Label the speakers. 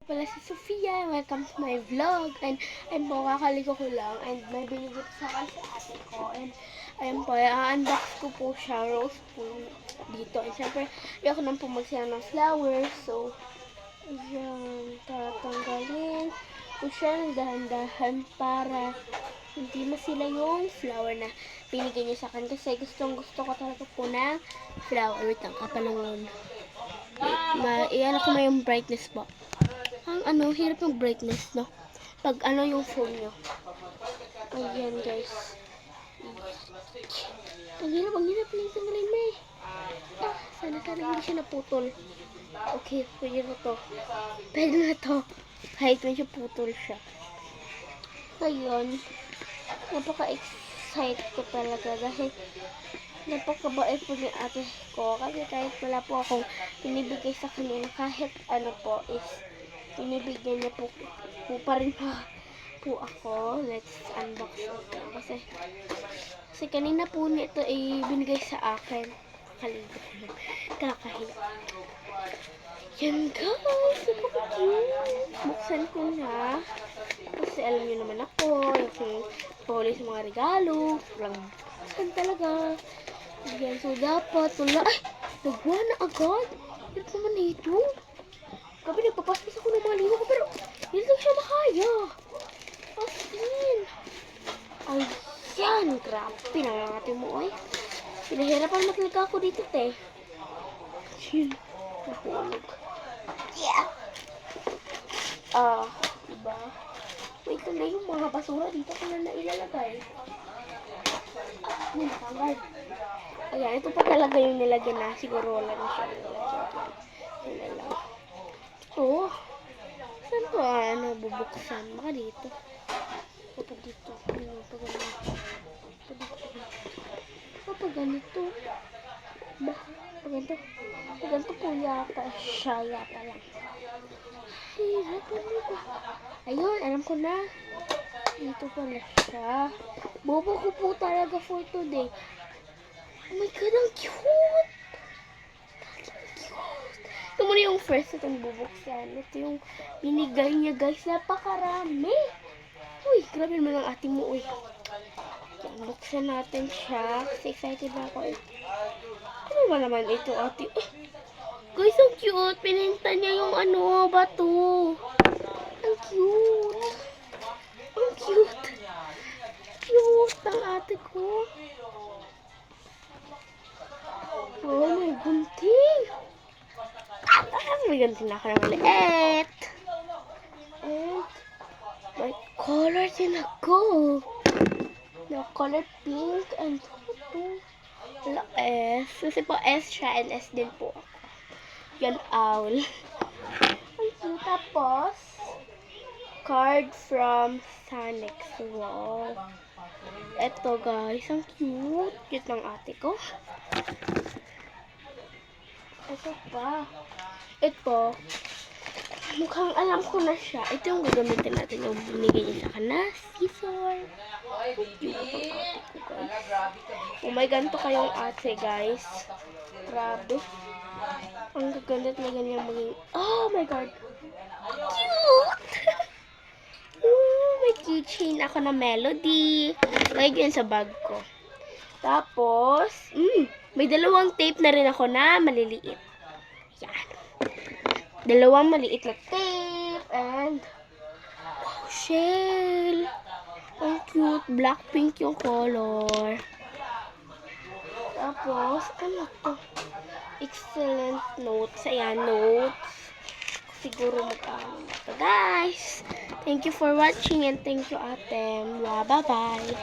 Speaker 1: Pala si Sofia, welcome to my vlog. And ayun po, kakaligo ko lang. And may binigay sa akin sa ate ko. And ayun po, unbox ko po siya, rose po dito. And syempre, ayoko nang po magsaya ng flowers. So, ayan, tatanggalin po siya ng dahan-dahan para hindi masila yung flower na binigay niya sa akin. Kasi gusto ko talaga po ng flower. Wait lang, kapalungon. Iyan ako may yung brightness po. Ang hirap yung brightness, no? Pag yung phone nyo. Ayan, guys. Ang hirap lang tanggalin mo eh. Sana hindi siya naputol. Okay, pwede na to. Pwede na to. Kahit medyo putol siya. Ngayon, napaka-excited ko talaga dahil napakabait po ni ate ko. Kasi kahit wala po akong pinibigay sa kanya na kahit po is pinibigyan niya po pa rin po ako. Let's unbox ito. Kasi kanina po nito ay binigay sa akin. Kalimutan ko lang. Kakahiya. Yan guys. Buksan ko na. Kasi alam niyo naman ako. Yung puli sa mga regalo. Walang buksan talaga. Yan. So dapat wala. Ay! Nagwa na agad. Yan naman ito. Gabi nagpapaspas ako ng mga lima ko pero hindi lang siya makaya. As in. Ayan. Grabe. Pinangangatin mo ay. Pinahirapan mo talaga ako dito te. Yun. Nahulog. Yeah. Diba? Wait na yung mga basura dito ko na ilalagay. Tanggal. Ayan. Ito pa talaga yung nilagyan na. Siguro wala na siya nilagyan. Yan lang. Oh, saan ko bubuksan? Baka dito. O pag dito. Pag ganito. Pag ganito po yata siya. Yata lang. Ayun, alam ko na. Dito pala siya. Bobo ko po talaga for today. Oh my God, ang cute! Ito muna yung first itong bubuksan. Ito yung binigay niya guys. Napakarami. Uy, grabe naman ang ating mo. Uy. Yan, buksan natin siya. Kasi excited na ako eh. Ano ba naman ito ate? Guys, ang cute. Pininta niya yung bato. Ang cute. Ang cute. Cute ng ate ko. Oh, may gunting. May ganti na ako ng maliit. And may color din ako. No, color pink and ito. Wala S. Kasi po S siya and S din po ako. Yan, owl. Ang tapos, card from Sanix. Wow. Ito guys, ang cute. Cute ng ate ko. Ito pa. Ito, mukhang alam ko na siya. Ito yung gagamitin natin yung binigay niya sa akin na scissor. Oh my God, to kayong ate guys. Grabe. Ang gaganda na ganyan maging. Oh my God. Cute! May keychain ako na melody. Lagay yan sa bag ko. Tapos, may dalawang tape na rin ako na maliliit. Yan. Dalawang maliit na tape. And, wow, shell. Ang cute. Black pink yung color. Tapos, ano to? Excellent notes. Ayan, notes. Siguro mag-aaral na to, guys. Thank you for watching and thank you, ate. Bye-bye.